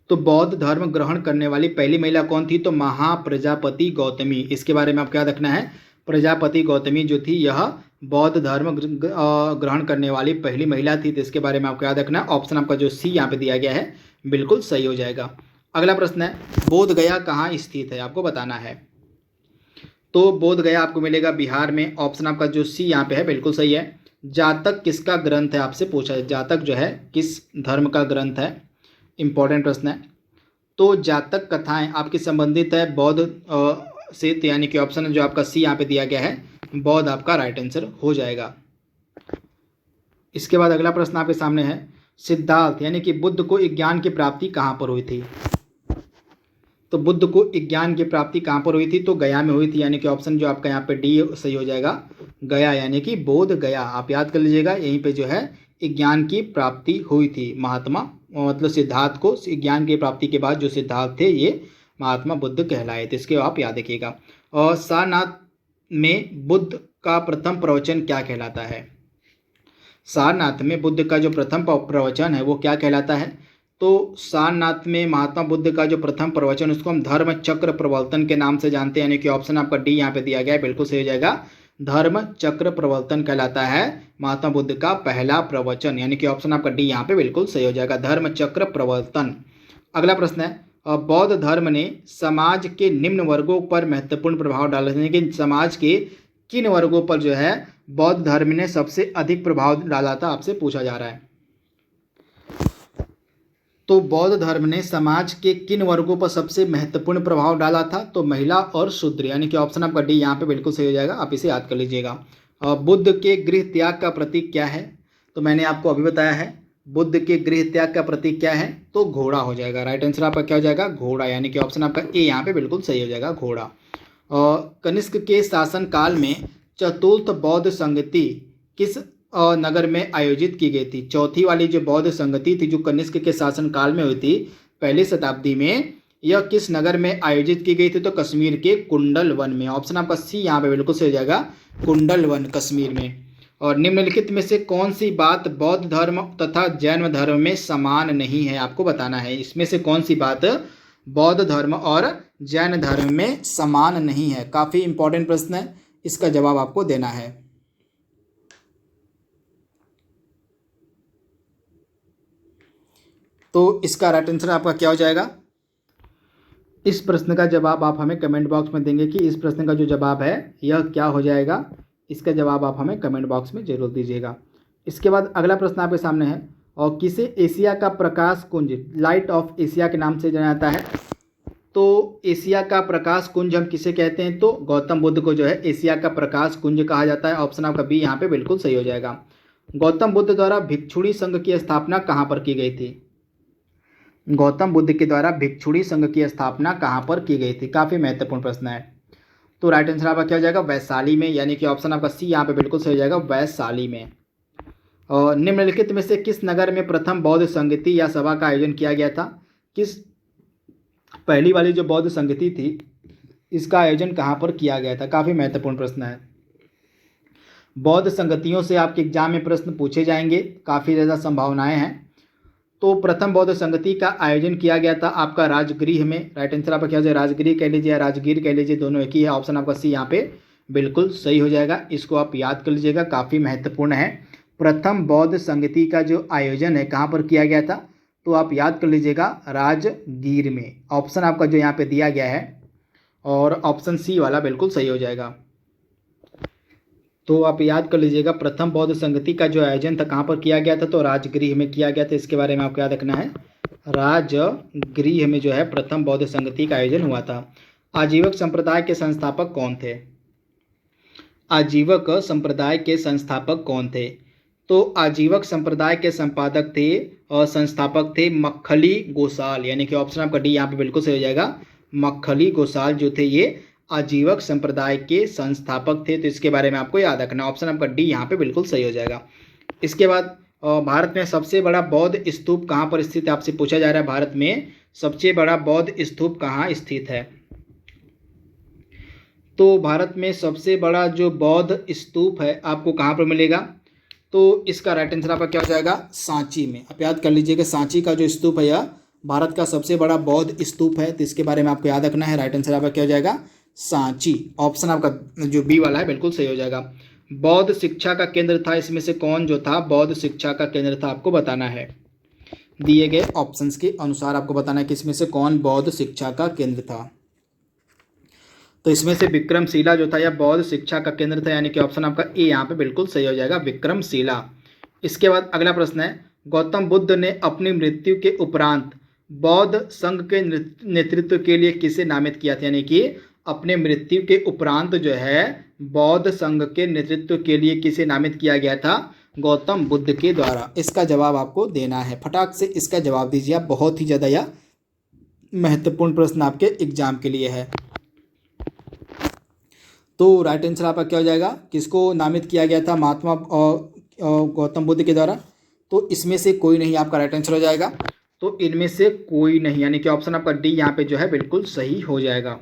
तो बौद्ध धर्म ग्रहण करने वाली पहली महिला कौन थी? तो महाप्रजापति गौतमी, इसके बारे में आपको याद रखना है। प्रजापति गौतमी जो थी यह बौद्ध धर्म ग्रहण करने वाली पहली महिला थी, तो इसके बारे में आपको याद रखना। ऑप्शन आपका जो सी यहाँ पे दिया गया है बिल्कुल सही हो जाएगा। अगला प्रश्न है, बोध गया कहाँ स्थित है, आपको बताना है। तो बोध गया आपको मिलेगा बिहार में, ऑप्शन आपका जो सी यहाँ पे है बिल्कुल सही है। जातक किसका ग्रंथ है, आपसे पूछा है। जातक जो है किस धर्म का ग्रंथ है, इंपॉर्टेंट प्रश्न है। तो जातक कथाएं आपकी संबंधित है बौद्ध से, यानी कि ऑप्शन जो आपका सी यहाँ पे दिया गया है बौद्ध आपका राइट आंसर हो जाएगा। इसके बाद अगला प्रश्न आपके सामने है, सिद्धार्थ यानी कि बुद्ध को ज्ञान की प्राप्ति कहाँ पर हुई थी? तो बुद्ध को ज्ञान की प्राप्ति कहाँ पर हुई थी? तो गया में हुई थी, यानी कि ऑप्शन जो आपका यहाँ पे डी सही हो जाएगा, गया यानी कि बोध गया। आप याद कर लीजिएगा, यहीं पे जो है ज्ञान की प्राप्ति हुई थी। महात्मा मतलब सिद्धार्थ को ज्ञान की प्राप्ति के बाद जो सिद्धार्थ थे ये महात्मा बुद्ध कहलाए थे, इसके आप याद रखिएगा। और सारनाथ में बुद्ध का प्रथम प्रवचन क्या कहलाता है? सारनाथ में बुद्ध का जो प्रथम प्रवचन है वो क्या कहलाता है? तो सारनाथ में महात्मा बुद्ध का जो प्रथम प्रवचन उसको हम धर्म चक्र प्रवर्तन के नाम से जानते हैं, यानी कि ऑप्शन आपका डी यहाँ पे दिया गया है बिल्कुल सही हो जाएगा। धर्म चक्र प्रवर्तन कहलाता है महात्मा बुद्ध का पहला प्रवचन, यानी कि ऑप्शन आपका डी यहाँ पे बिल्कुल सही हो जाएगा, धर्म चक्र प्रवर्तन। अगला प्रश्न है, बौद्ध धर्म ने समाज के निम्न वर्गों पर महत्वपूर्ण प्रभाव डाला, यानी कि समाज के किन वर्गों पर जो है बौद्ध धर्म ने सबसे अधिक प्रभाव डाला था, आपसे पूछा जा रहा है। तो बौद्ध धर्म ने समाज के किन वर्गों पर सबसे महत्वपूर्ण प्रभाव डाला था? तो महिला और शूद्र, यानी कि ऑप्शन आपका डी यहाँ पे बिल्कुल सही हो जाएगा, आप इसे याद कर लीजिएगा। बुद्ध के गृह त्याग का प्रतीक क्या है? तो मैंने आपको अभी बताया है, बुद्ध के गृह त्याग का प्रतीक क्या है? तो घोड़ा हो जाएगा। राइट आंसर आपका क्या हो जाएगा? घोड़ा, यानी कि ऑप्शन आपका ए यहाँ पे बिल्कुल सही हो जाएगा, घोड़ा। और कनिष्क के शासन काल में चतुर्थ बौद्ध संगति किस नगर में आयोजित की गई थी? चौथी वाली जो बौद्ध संगति थी जो कनिष्क के शासन काल में हुई थी पहली शताब्दी में, यह किस नगर में आयोजित की गई थी? तो कश्मीर के कुंडल वन में। ऑप्शन आपका सी यहाँ पे बिल्कुल सही हो जाएगा, कुंडल वन कश्मीर में। और निम्नलिखित में से कौन सी बात बौद्ध धर्म तथा जैन धर्म में समान नहीं है, आपको बताना है। इसमें से कौन सी बात बौद्ध धर्म और जैन धर्म में समान नहीं है? काफ़ी इंपॉर्टेंट प्रश्न है, इसका जवाब आपको देना है। तो इसका राइट आंसर आपका क्या हो जाएगा? इस प्रश्न का जवाब आप हमें कमेंट बॉक्स में देंगे कि इस प्रश्न का जो जवाब है यह क्या हो जाएगा। इसका जवाब आप हमें कमेंट बॉक्स में जरूर दीजिएगा। इसके बाद अगला प्रश्न आपके सामने है, और किसे एशिया का प्रकाश कुंज लाइट ऑफ एशिया के नाम से जाना जाता है? तो एशिया का प्रकाश कुंज हम किसे कहते हैं? तो गौतम बुद्ध को जो है एशिया का प्रकाश कुंज कहा जाता है। ऑप्शन आपका बी यहाँ पे बिल्कुल सही हो जाएगा। गौतम बुद्ध द्वारा भिक्षुणी संघ की स्थापना कहाँ पर की गई थी? गौतम बुद्ध के द्वारा भिक्षुणी संघ की स्थापना कहाँ पर की गई थी? काफ़ी महत्वपूर्ण प्रश्न है। तो राइट आंसर आपका क्या हो जाएगा, वैशाली में, यानी कि ऑप्शन आपका सी यहाँ पे बिल्कुल सही हो जाएगा, वैशाली में। और निम्नलिखित में से किस नगर में प्रथम बौद्ध संगीति या सभा का आयोजन किया गया था? किस पहली वाली जो बौद्ध संगीति थी इसका आयोजन कहाँ पर किया गया था? काफ़ी महत्वपूर्ण प्रश्न है। बौद्ध संगतियों से आपके एग्जाम में प्रश्न पूछे जाएंगे, काफ़ी ज़्यादा संभावनाएं हैं। तो प्रथम बौद्ध संगति का आयोजन किया गया था आपका राजगृह में। राइट आंसर आपका क्या हो जाएगा, राजगृह कह लीजिए या राजगीर कह लीजिए, दोनों एक ही है। ऑप्शन आपका सी यहाँ पे बिल्कुल सही हो जाएगा। इसको आप याद कर लीजिएगा, काफ़ी महत्वपूर्ण है। प्रथम बौद्ध संगति का जो आयोजन है कहाँ पर किया गया था, तो आप याद कर लीजिएगा राजगीर में। ऑप्शन आपका जो यहाँ पे दिया गया है और ऑप्शन सी वाला बिल्कुल सही हो जाएगा। तो आप याद कर लीजिएगा प्रथम बौद्ध संगति का जो आयोजन था कहाँ पर किया गया था, तो राजगृह में किया गया था। इसके बारे में आपको याद रखना है, राजगृह में जो है प्रथम बौद्ध संगति का आयोजन हुआ था। आजीवक संप्रदाय के संस्थापक कौन थे? आजीवक संप्रदाय के संस्थापक कौन थे? तो आजीवक संप्रदाय के संपादक थे और संस्थापक थे मक्खली गोसाल, यानी कि ऑप्शन आपका डी यहाँ पे बिल्कुल सही हो जाएगा। मक्खली गोसाल जो थे ये आजीवक संप्रदाय के संस्थापक थे। तो इसके बारे में आपको याद रखना, ऑप्शन आपका डी यहाँ पे बिल्कुल सही हो जाएगा। इसके बाद भारत में सबसे बड़ा बौद्ध स्तूप कहाँ पर स्थित है? आपसे पूछा जा रहा है भारत में सबसे बड़ा बौद्ध स्तूप कहाँ स्थित है? तो भारत में सबसे बड़ा जो बौद्ध स्तूप है आपको कहाँ पर मिलेगा? तो इसका राइट आंसर आपका क्या हो जाएगा, सांची में। आप याद कर लीजिएगा सांची का जो स्तूप है यह भारत का सबसे बड़ा बौद्ध स्तूप है। तो इसके बारे में आपको याद रखना है, राइट आंसर आपका क्या हो जाएगा, सांची। ऑप्शन आपका जो बी वाला है बिल्कुल सही हो जाएगा। बौद्ध शिक्षा का केंद्र था, इसमें से कौन जो था बौद्ध शिक्षा का केंद्र था, आपको बताना है। दिए गए ऑप्शंस के अनुसार आपको बताना है कि इसमें से कौन बौद्ध शिक्षा का केंद्र था। तो इसमें से विक्रमशिला जो था यह बौद्ध शिक्षा का केंद्र था, यानी कि ऑप्शन आपका ए यहाँ पे बिल्कुल सही हो जाएगा, विक्रमशिला। इसके बाद अगला प्रश्न है, गौतम बुद्ध ने अपनी मृत्यु के उपरांत बौद्ध संघ के नेतृत्व के लिए किसे नामित किया था? यानी कि अपने मृत्यु के उपरांत जो है बौद्ध संघ के नेतृत्व के लिए किसे नामित किया गया था? गौतम बुद्ध के द्वारा। इसका जवाब आपको देना है, फटाक से इसका जवाब दीजिए आप, बहुत ही ज़्यादा यह महत्वपूर्ण प्रश्न आपके एग्जाम के लिए है। तो राइट आंसर आपका क्या हो जाएगा, किसको नामित किया गया था महात्मा गौतम बुद्ध के द्वारा? तो इसमें से कोई नहीं आपका राइट आंसर हो जाएगा। तो इनमें से कोई नहीं, यानी कि ऑप्शन आपका डी यहाँ पे जो है बिल्कुल सही हो जाएगा।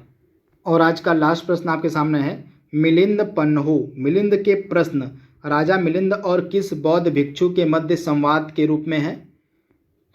और आज का लास्ट प्रश्न आपके सामने है, मिलिंद पन्हो। मिलिंद के प्रश्न राजा मिलिंद और किस बौद्ध भिक्षु के मध्य संवाद के रूप में है?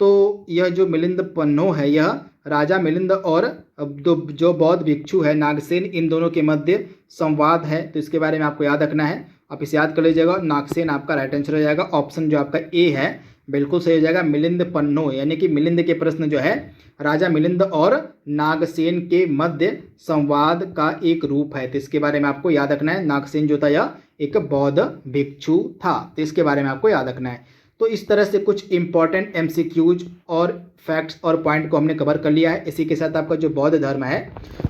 तो यह जो मिलिंद पन्हो है यह राजा मिलिंद और जो बौद्ध भिक्षु है नागसेन, इन दोनों के मध्य संवाद है। तो इसके बारे में आपको याद रखना है, आप इसे याद कर लीजिएगा। नागसेन आपका राइट आंसर हो जाएगा। ऑप्शन जो आपका ए है बिल्कुल सही हो जाएगा, मिलिंद पन्हो, यानी कि मिलिंद के प्रश्न जो है राजा मिलिंद और नागसेन के मध्य संवाद का एक रूप है। तो इसके बारे में आपको याद रखना है, नागसेन जो था यह एक बौद्ध भिक्षु था। तो इसके बारे में आपको याद रखना है। तो इस तरह से कुछ इंपॉर्टेंट एमसीक्यूज और फैक्ट्स और पॉइंट को हमने कवर कर लिया है। इसी के साथ आपका जो बौद्ध धर्म है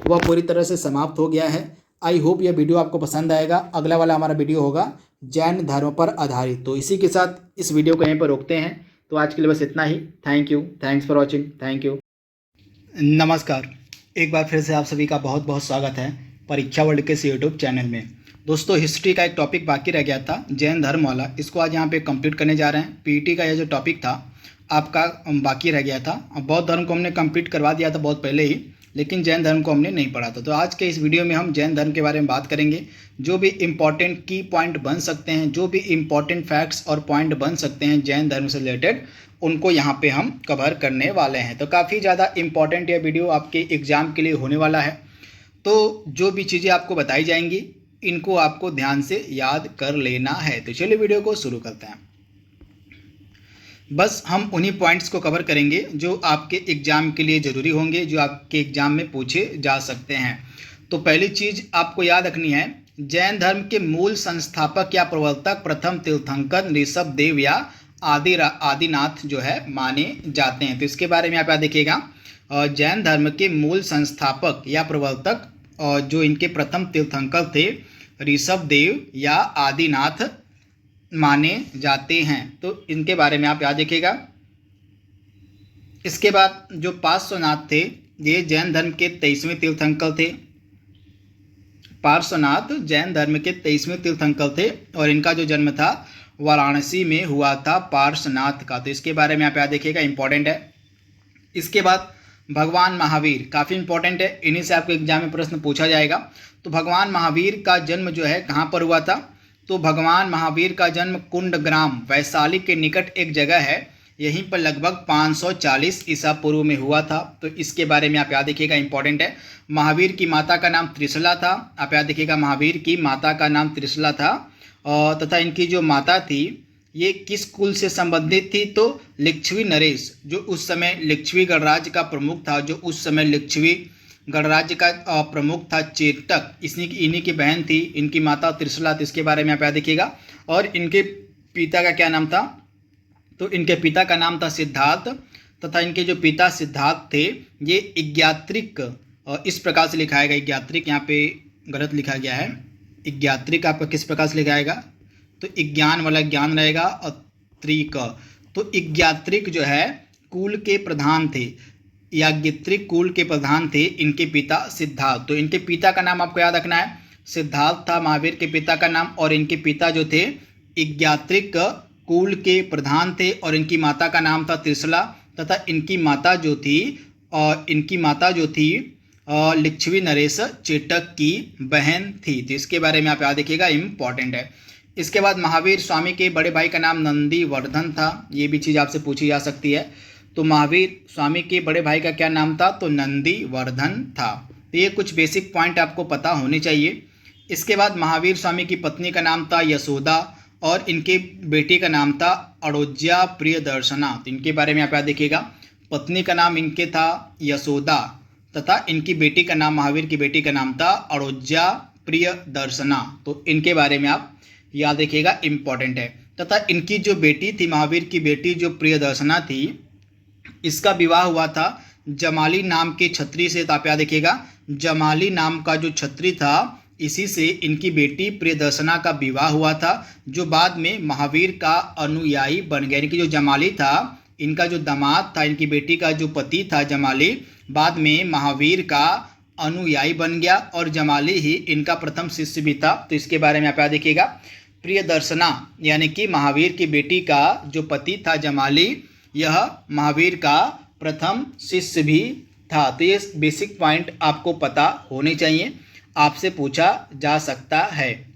वह पूरी तरह से समाप्त हो गया है। आई होप यह वीडियो आपको पसंद आएगा। अगला वाला हमारा वीडियो होगा जैन धर्म पर आधारित। तो इसी के साथ इस वीडियो को यहीं पर रोकते हैं। तो आज के लिए बस इतना ही। Thank you, thanks for watching, thank you. नमस्कार, एक बार फिर से आप सभी का बहुत बहुत स्वागत है परीक्षा वर्ल्ड के इस यूट्यूब चैनल में। दोस्तों, हिस्ट्री का एक टॉपिक बाकी रह गया था, जैन धर्म वाला, इसको आज यहाँ पे कंप्लीट करने जा रहे हैं। पीईटी का यह जो टॉपिक था आपका बाकी रह गया था। बौद्ध धर्म को हमने कंप्लीट करवा दिया था बहुत पहले ही, लेकिन जैन धर्म को हमने नहीं पढ़ा था। तो आज के इस वीडियो में हम जैन धर्म के बारे में बात करेंगे। जो भी इंपॉर्टेंट की पॉइंट बन सकते हैं, जो भी इंपॉर्टेंट फैक्ट्स और पॉइंट बन सकते हैं जैन धर्म से रिलेटेड, उनको यहाँ पे हम कवर करने वाले हैं। तो काफ़ी ज़्यादा इंपॉर्टेंट यह वीडियो आपके एग्जाम के लिए होने वाला है। तो जो भी चीज़ें आपको बताई जाएंगी इनको आपको ध्यान से याद कर लेना है। तो चलिए वीडियो को शुरू करते हैं। बस हम उन्हीं पॉइंट्स को कवर करेंगे जो आपके एग्जाम के लिए ज़रूरी होंगे, जो आपके एग्जाम में पूछे जा सकते हैं। तो पहली चीज़ आपको याद रखनी है, जैन धर्म के मूल संस्थापक या प्रवर्तक प्रथम तीर्थंकर ऋषभ देव या आदिनाथ जो है माने जाते हैं। तो इसके बारे में आप याद देखिएगा, जैन धर्म के मूल संस्थापक या प्रवर्तक जो इनके प्रथम तीर्थंकर थे ऋषभ देव या आदिनाथ माने जाते हैं। तो इनके बारे में आप याद रखिएगा। इसके बाद जो पार्श्वनाथ थे ये जैन धर्म के 23वें तीर्थंकर थे। पार्श्वनाथ जैन धर्म के 23वें तीर्थंकर थे और इनका जो जन्म था वाराणसी में हुआ था पार्श्वनाथ का। तो इसके बारे में आप याद देखिएगा, इंपॉर्टेंट है। इसके बाद भगवान महावीर, काफ़ी इंपॉर्टेंट है, इन्हीं से आपको एग्जाम में प्रश्न पूछा जाएगा। तो भगवान महावीर का जन्म जो है कहाँ पर हुआ था? तो भगवान महावीर का जन्म कुंडग्राम वैशाली के निकट एक जगह है, यहीं पर लगभग 540 ईसा पूर्व में हुआ था। तो इसके बारे में आप याद रखिएगा, इंपॉर्टेंट है। महावीर की माता का नाम त्रिशला था, आप याद रखिएगा, महावीर की माता का नाम त्रिशला था। तथा इनकी जो माता थी ये किस कुल से संबंधित थी? तो लिच्छवी नरेश, जो उस समय लिच्छवी गणराज्य का प्रमुख था, जो उस समय लिच्छवी गणराज्य का प्रमुख था चेटक, इन्हीं की बहन थी इनकी माता त्रिशला। तो इसके बारे में आप याद रखिएगा। और इनके पिता का क्या नाम था? तो इनके पिता का नाम था सिद्धार्थ, तथा इनके जो पिता सिद्धार्थ थे ये इग्यात्रिक, इस प्रकार से लिखा है इग्यात्रिक, यहाँ पे गलत लिखा गया है। इग्यात्रिक आपका किस प्रकार से लिखाएगा? तो इज्ञान वाला ज्ञान रहेगा और त्रिक। तो इग्यात्रिक जो है कुल के प्रधान थे, याज्ञत्रिक कुल के प्रधान थे इनके पिता सिद्धार्थ। तो इनके पिता का नाम आपको याद रखना है, सिद्धार्थ था महावीर के पिता का नाम, और इनके पिता जो थे इग्यात्रिक कुल के प्रधान थे और इनकी माता का नाम था त्रिशला, तथा इनकी माता जो थी लिच्छवी नरेश चेटक की बहन थी। तो इसके बारे में आप याद रखिएगा, इंपॉर्टेंट है। इसके बाद महावीर स्वामी के बड़े भाई का नाम नंदी वर्धन था, ये भी चीज़ आपसे पूछी जा सकती है। तो महावीर स्वामी के बड़े भाई का क्या नाम था? तो नंदी वर्धन था। तो ये कुछ बेसिक पॉइंट आपको पता होने चाहिए। इसके बाद महावीर स्वामी की पत्नी का नाम था यशोदा और इनके बेटी का नाम था अड़ोज्या प्रियदर्शना। तो इनके बारे में आप याद देखिएगा, पत्नी का नाम इनके था यशोदा तथा इनकी बेटी का नाम, महावीर की बेटी का नाम था अड़ोज्या प्रियदर्शना। तो इनके बारे में आप याद रखिएगा, इंपॉर्टेंट है। तथा इनकी जो बेटी थी, महावीर की बेटी जो प्रियदर्शना थी, इसका विवाह हुआ था जमाली नाम के छत्री से। तो आप याद रखिएगा, जमाली नाम का जो छत्री था इसी से इनकी बेटी प्रियदर्शना का विवाह हुआ था, जो बाद में महावीर का अनुयायी बन गया। इनकी जो जमाली था, इनका जो दामाद था, इनकी बेटी का जो पति था जमाली, बाद में महावीर का अनुयायी बन गया और जमाली ही इनका प्रथम शिष्य भी था। तो इसके बारे में आप याद रखिएगा। प्रियदर्शना यानी कि महावीर की बेटी का जो पति था जमाली, यह महावीर का प्रथम शिष्य भी था। तो ये बेसिक पॉइंट आपको पता होने चाहिए, आपसे पूछा जा सकता है।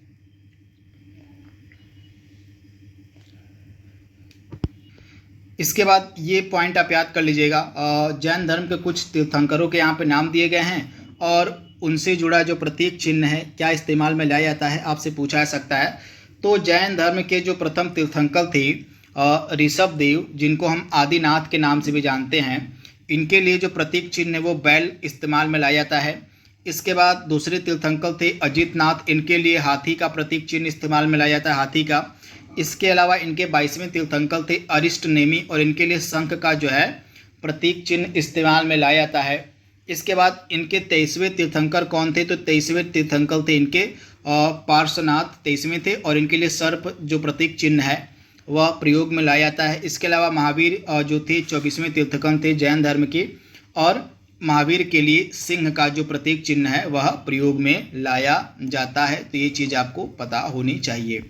इसके बाद ये पॉइंट आप याद कर लीजिएगा, जैन धर्म के कुछ तीर्थंकरों के यहाँ पे नाम दिए गए हैं और उनसे जुड़ा जो प्रतीक चिन्ह है क्या इस्तेमाल में लाया जाता है, आपसे पूछा जा सकता है। तो जैन धर्म के जो प्रथम तीर्थंकर थे ऋषभ देव, जिनको हम आदिनाथ के नाम से भी जानते हैं, इनके लिए जो प्रतीक चिन्ह है वो बैल इस्तेमाल में लाया जाता है। इसके बाद दूसरे तीर्थंकर थे अजित नाथ, इनके लिए हाथी का प्रतीक चिन्ह इस्तेमाल में लाया जाता है, हाथी का। इसके अलावा इनके 22वें तीर्थंकर थे अरिष्ट नेमी और इनके लिए शंख का जो है प्रतीक चिन्ह इस्तेमाल में लाया जाता है। इसके बाद इनके 23वें तीर्थंकर कौन थे? तो 23वें तीर्थंकर थे इनके पार्श्वनाथ 23वें थे और इनके लिए सर्प जो प्रतीक चिन्ह है वह प्रयोग में लाया जाता है। इसके अलावा महावीर जो थे 24वें तीर्थंकर थे जैन धर्म के, और महावीर के लिए सिंह का जो प्रतीक चिन्ह है वह प्रयोग में लाया जाता है। तो ये चीज़ आपको पता होनी चाहिए।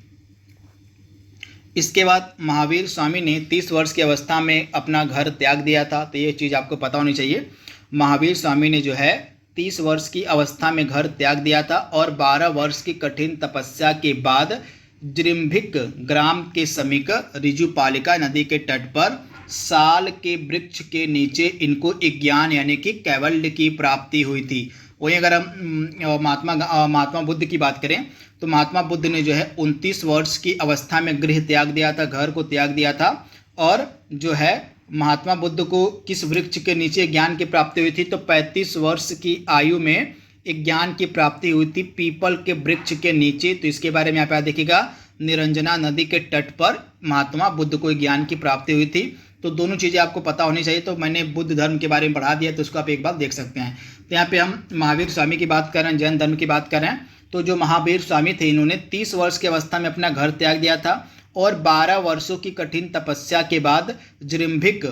इसके बाद महावीर स्वामी ने 30 वर्ष की अवस्था में अपना घर त्याग दिया था। तो ये चीज़ आपको पता होनी चाहिए। महावीर स्वामी ने जो है 30 वर्ष की अवस्था में घर त्याग दिया था और 12 वर्ष की कठिन तपस्या के बाद जृंभिक ग्राम के समीप ऋजुपालिका नदी के तट पर साल के वृक्ष के नीचे इनको ज्ञान यानी कि कैवल्य की प्राप्ति हुई थी। वहीं अगर हम महात्मा बुद्ध की बात करें तो महात्मा बुद्ध ने जो है 29 वर्ष की अवस्था में गृह त्याग दिया था, घर को त्याग दिया था। और जो है महात्मा बुद्ध को किस वृक्ष के नीचे ज्ञान की प्राप्ति हुई थी? तो 35 वर्ष की आयु में एक ज्ञान की प्राप्ति हुई थी पीपल के वृक्ष के नीचे। तो इसके बारे में आप याद देखिएगा, निरंजना नदी के तट पर महात्मा बुद्ध को ज्ञान की प्राप्ति हुई थी। तो दोनों चीज़ें आपको पता होनी चाहिए। तो मैंने बुद्ध धर्म के बारे में पढ़ा दिया, तो उसको आप एक बार देख सकते हैं। तो यहाँ पे हम महावीर स्वामी की बात कर रहे हैं, जैन धर्म की बात कर रहे हैं। तो जो महावीर स्वामी थे इन्होंने 30 वर्ष की अवस्था में अपना घर त्याग दिया था और 12 वर्षों की कठिन तपस्या के बाद जृंभिक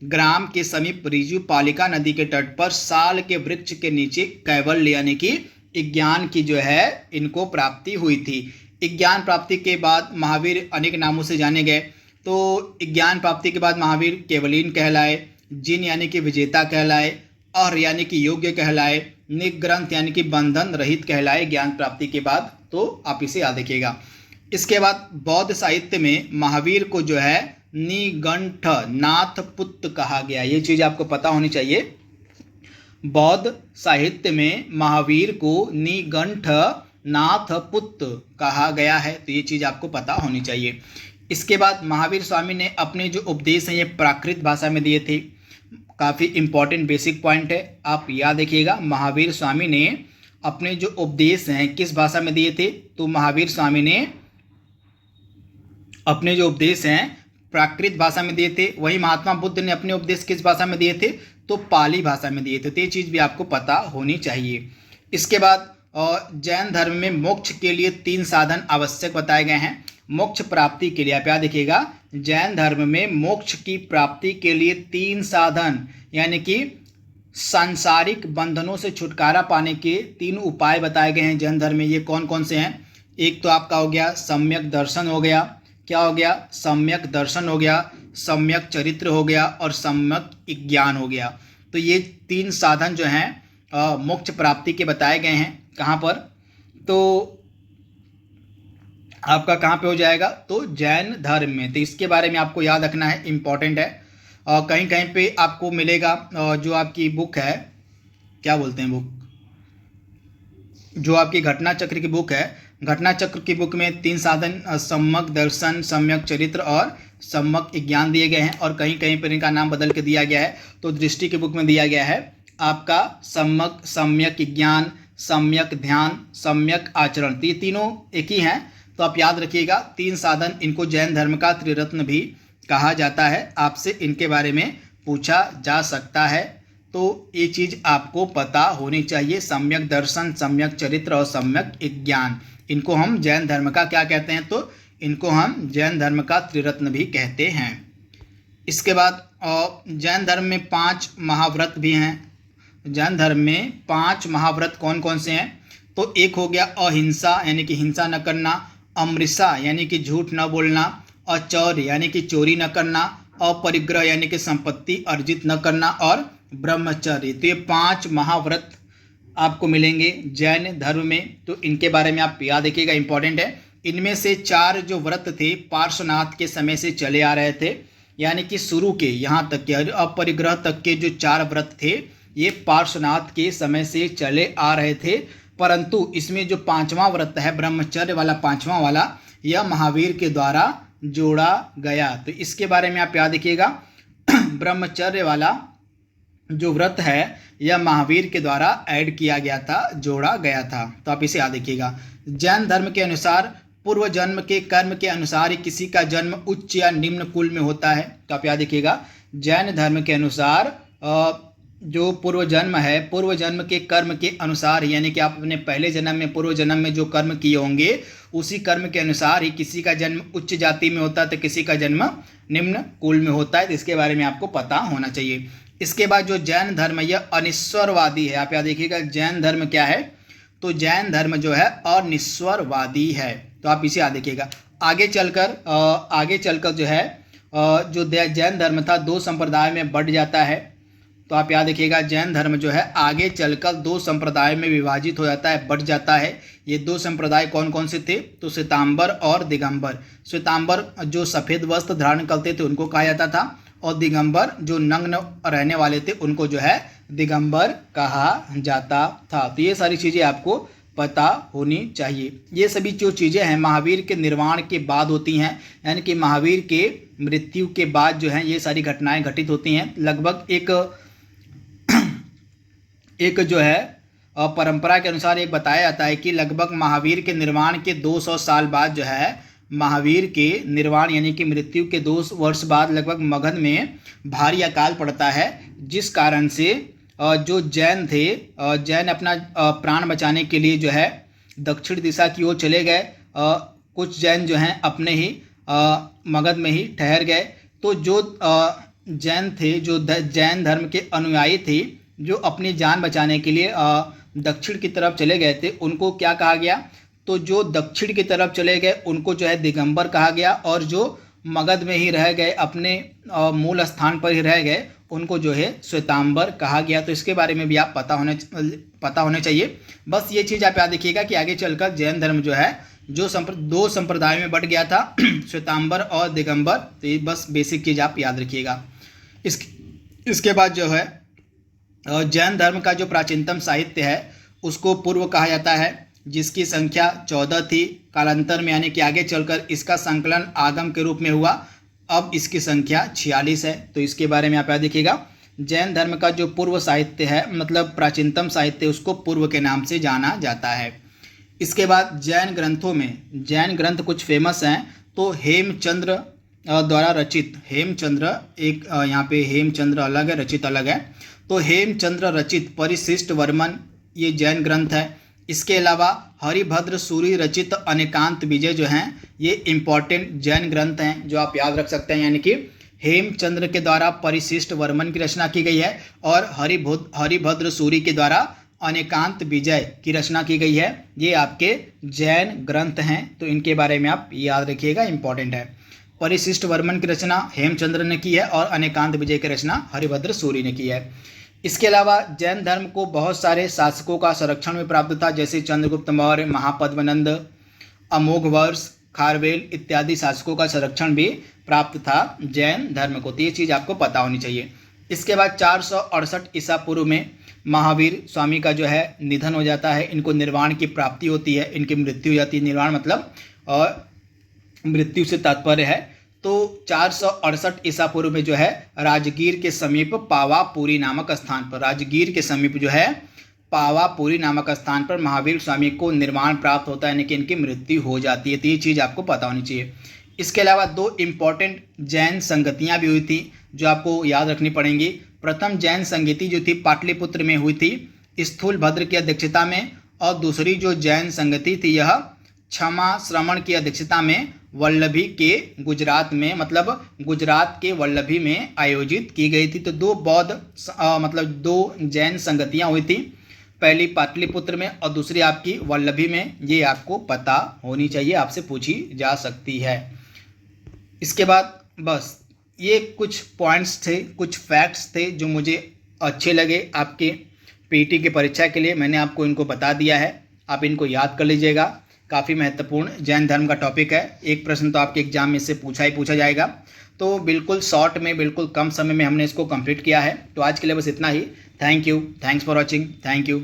ग्राम के समीप ऋजुपालिका नदी के तट पर साल के वृक्ष के नीचे कैवल्य यानी कि ज्ञान की जो है इनको प्राप्ति हुई थी। ज्ञान प्राप्ति के बाद महावीर अनेक नामों से जाने गए। तो ज्ञान प्राप्ति के बाद महावीर केवलीन कहलाए, जिन यानी कि विजेता कहलाए, अर यानी कि योग्य कहलाए, निग्रंथ यानी कि बंधन रहित कहलाए ज्ञान प्राप्ति के बाद। तो आप इसे याद रखिएगा। इसके बाद बौद्ध साहित्य में महावीर को जो है निगंठ नाथ पुत्र कहा गया। ये चीज आपको पता होनी चाहिए। बौद्ध साहित्य में महावीर को निगंठ नाथ पुत्र कहा गया है। तो ये चीज आपको पता होनी चाहिए। इसके बाद महावीर स्वामी ने अपने जो उपदेश हैं ये प्राकृत भाषा में दिए थे। काफ़ी इंपॉर्टेंट बेसिक पॉइंट है, आप याद रखिएगा। महावीर स्वामी ने अपने जो उपदेश हैं किस भाषा में दिए थे? तो महावीर स्वामी ने अपने जो उपदेश हैं प्राकृत भाषा में दिए थे। वही महात्मा बुद्ध ने अपने उपदेश किस भाषा में दिए थे? तो पाली भाषा में दिए थे। तो ये चीज़ भी आपको पता होनी चाहिए। इसके बाद जैन धर्म में मोक्ष के लिए 3 साधन आवश्यक बताए गए हैं। मोक्ष प्राप्ति के लिए आप याद रखिएगा, जैन धर्म में मोक्ष की प्राप्ति के लिए 3 साधन यानी कि सांसारिक बंधनों से छुटकारा पाने के 3 उपाय बताए गए हैं जैन धर्म में। ये कौन कौन से हैं? एक तो आपका हो गया सम्यक दर्शन हो गया। क्या हो गया? सम्यक दर्शन हो गया, सम्यक चरित्र हो गया और सम्यक ज्ञान हो गया। तो ये 3 साधन जो हैं मोक्ष प्राप्ति के बताए गए हैं। कहाँ पर? तो आपका कहाँ पे हो जाएगा? तो जैन धर्म में। तो इसके बारे में आपको याद रखना है, इम्पॉर्टेंट है। कहीं कहीं पे आपको मिलेगा जो आपकी बुक है, क्या बोलते हैं बुक, जो आपकी घटना चक्र की बुक है, घटना चक्र की बुक में 3 साधन सम्यक दर्शन, सम्यक चरित्र और सम्यक ज्ञान दिए गए हैं। और कहीं कहीं पर इनका नाम बदल के दिया गया है। तो दृष्टि की बुक में दिया गया है आपका सम्यक ज्ञान, सम्यक ध्यान, सम्यक आचरण। तो ये तीनों एक ही हैं। तो आप याद रखिएगा 3 साधन, इनको जैन धर्म का त्रिरत्न भी कहा जाता है। आपसे इनके बारे में पूछा जा सकता है। तो ये चीज़ आपको पता होनी चाहिए। सम्यक दर्शन, सम्यक चरित्र और सम्यक ज्ञान, इनको हम जैन धर्म का क्या कहते हैं? तो इनको हम जैन धर्म का त्रिरत्न भी कहते हैं। इसके बाद जैन धर्म में 5 महाव्रत भी हैं। जैन धर्म में 5 महाव्रत कौन कौन से हैं? तो एक हो गया अहिंसा यानी कि हिंसा न करना, अमृषा यानी कि झूठ न बोलना, अचौर्य यानी कि चोरी न करना, अपरिग्रह यानी कि संपत्ति अर्जित न करना और ब्रह्मचर्य। तो ये 5 महाव्रत आपको मिलेंगे जैन धर्म में। तो इनके बारे में आप याद रखिएगा, इंपॉर्टेंट है। इनमें से 4 जो व्रत थे पार्श्वनाथ के समय से चले आ रहे थे, यानी कि शुरू के यहाँ तक के अपरिग्रह तक के जो 4 व्रत थे ये पार्श्वनाथ के समय से चले आ रहे थे। परंतु इसमें जो 5वां व्रत है ब्रह्मचर्य वाला, 5वां वाला, यह महावीर के द्वारा जोड़ा गया। तो इसके बारे में आप याद रखिएगा, ब्रह्मचर्य वाला जो व्रत है यह महावीर के द्वारा ऐड किया गया था, जोड़ा गया था। तो आप इसे याद रखिएगा। जैन धर्म के अनुसार पूर्व जन्म के कर्म के अनुसार ही किसी का जन्म उच्च या निम्न कुल में होता है। तो आप याद रखिएगा, जैन धर्म के अनुसार जो पूर्व जन्म है, पूर्व जन्म के कर्म के अनुसार, यानी कि आप अपने पहले जन्म में, पूर्व जन्म में जो कर्म किए होंगे उसी कर्म के अनुसार ही किसी का जन्म उच्च जाति में होता है तो किसी का जन्म निम्न कुल में होता है। तो इसके बारे में आपको पता होना चाहिए। इसके बाद जो जैन धर्म यह अनिश्वरवादी है। आप याद देखिएगा जैन धर्म क्या है? तो जैन धर्म जो है अनिश्वरवादी है। तो आप इसे याद देखिएगा। आगे चलकर जो है जो जैन धर्म था 2 संप्रदाय में बढ़ जाता है। तो आप याद रखिएगा जैन धर्म जो है आगे चलकर 2 संप्रदाय में विभाजित हो जाता है, बढ़ जाता है। ये 2 संप्रदाय कौन कौन से थे? तो श्वेतांबर और दिगंबर। श्वेतांबर जो सफ़ेद वस्त्र धारण करते थे उनको कहा जाता था, और दिगंबर जो नग्न रहने वाले थे उनको जो है दिगंबर कहा जाता था। तो ये सारी चीज़ें आपको पता होनी चाहिए। ये सभी जो चीज़ें हैं महावीर के निर्वाण के बाद होती हैं, यानी कि महावीर के मृत्यु के बाद जो है ये सारी घटनाएं घटित होती हैं। लगभग एक जो है परंपरा के अनुसार एक बताया जाता है कि लगभग महावीर के निर्वाण के 200 साल बाद जो है महावीर के निर्वाण यानी कि मृत्यु के 2 वर्ष बाद लगभग मगध में भारी अकाल पड़ता है, जिस कारण से जो जैन थे, जैन अपना प्राण बचाने के लिए जो है दक्षिण दिशा की ओर चले गए। कुछ जैन जो हैं अपने ही मगध में ही ठहर गए। तो जो जैन थे, जो जैन धर्म के अनुयायी थे, जो अपनी जान बचाने के लिए दक्षिण की तरफ चले गए थे उनको क्या कहा गया? तो जो दक्षिण की तरफ चले गए उनको जो है दिगंबर कहा गया, और जो मगध में ही रह गए, अपने मूल स्थान पर ही रह गए, उनको जो है श्वेतांबर कहा गया। तो इसके बारे में भी आप पता होने चाहिए। बस ये चीज़ आप याद रखिएगा कि आगे चलकर जैन धर्म जो है जो दो संप्रदायों में बढ़ गया था, श्वेतांबर और दिगंबर। तो ये बस बेसिक चीज़ आप याद रखिएगा। इसके बाद जो है जैन धर्म का जो प्राचीनतम साहित्य है उसको पूर्व कहा जाता है, जिसकी संख्या 14 थी। कालांतर में यानी कि आगे चलकर इसका संकलन आगम के रूप में हुआ, अब इसकी संख्या 46 है। तो इसके बारे में आप याद रखिएगा। जैन धर्म का जो पूर्व साहित्य है, मतलब प्राचीनतम साहित्य, उसको पूर्व के नाम से जाना जाता है। इसके बाद जैन ग्रंथों में जैन ग्रंथ कुछ फेमस हैं। तो हेमचंद्र द्वारा रचित, हेमचंद्र एक यहाँ पे हेमचंद्र अलग है, रचित अलग है। तो हेमचंद्र रचित परिशिष्ट वर्मन ये जैन ग्रंथ है। इसके अलावा हरिभद्र सूरि रचित अनेकांत विजय जो हैं ये इम्पॉर्टेंट जैन ग्रंथ हैं जो आप याद रख सकते हैं। यानी कि हेमचंद्र के द्वारा परिशिष्ट वर्मन की रचना की गई है और हरिभद्र सूरि के द्वारा अनेकांत विजय की रचना की गई है। ये आपके जैन ग्रंथ हैं, तो इनके बारे में आप याद रखिएगा, इंपॉर्टेंट है। परिशिष्ट वर्मन की रचना हेमचंद्र ने की है और अनेकांत विजय की रचना हरिभद्र सूरि ने की है। इसके अलावा जैन धर्म को बहुत सारे शासकों का संरक्षण में प्राप्त था, जैसे चंद्रगुप्त मौर्य, महापद्मनंद, अमोघवर्ष, खारवेल इत्यादि शासकों का संरक्षण भी प्राप्त था जैन धर्म को। तो ये चीज़ आपको पता होनी चाहिए। इसके बाद 468 ईसा पूर्व में महावीर स्वामी का जो है निधन हो जाता है। इनको निर्वाण की प्राप्ति होती है, इनकी मृत्यु हो जाती है। निर्वाण मतलब और मृत्यु से तात्पर्य है। तो 468 ईसा पूर्व में जो है राजगीर के समीप पावापुरी नामक स्थान पर, राजगीर के समीप जो है पावापुरी नामक स्थान पर महावीर स्वामी को निर्वाण प्राप्त होता है, यानी कि इनकी मृत्यु हो जाती है। तो ये चीज़ आपको पता होनी चाहिए। इसके अलावा 2 इम्पॉर्टेंट जैन संगतियाँ भी हुई थी जो आपको याद रखनी पड़ेंगी। प्रथम जैन संगति जो थी पाटलिपुत्र में हुई थी स्थूलभद्र की अध्यक्षता में, और दूसरी जो जैन संगति थी यह क्षमा श्रवण की अध्यक्षता में वल्लभी के गुजरात में, मतलब गुजरात के वल्लभी में आयोजित की गई थी। तो 2 जैन संगतियाँ हुई थी, पहली पाटलिपुत्र में और दूसरी आपकी वल्लभी में। ये आपको पता होनी चाहिए, आपसे पूछी जा सकती है। इसके बाद बस ये कुछ पॉइंट्स थे, कुछ फैक्ट्स थे जो मुझे अच्छे लगे आपके पीटी की परीक्षा के लिए। मैंने आपको इनको बता दिया है, आप इनको याद कर लीजिएगा। काफ़ी महत्वपूर्ण जैन धर्म का टॉपिक है। एक प्रश्न तो आपके एग्जाम में से पूछा जाएगा। तो बिल्कुल शॉर्ट में, बिल्कुल कम समय में हमने इसको कंप्लीट किया है। तो आज के लिए बस इतना ही। Thank you, thanks for watching, thank you.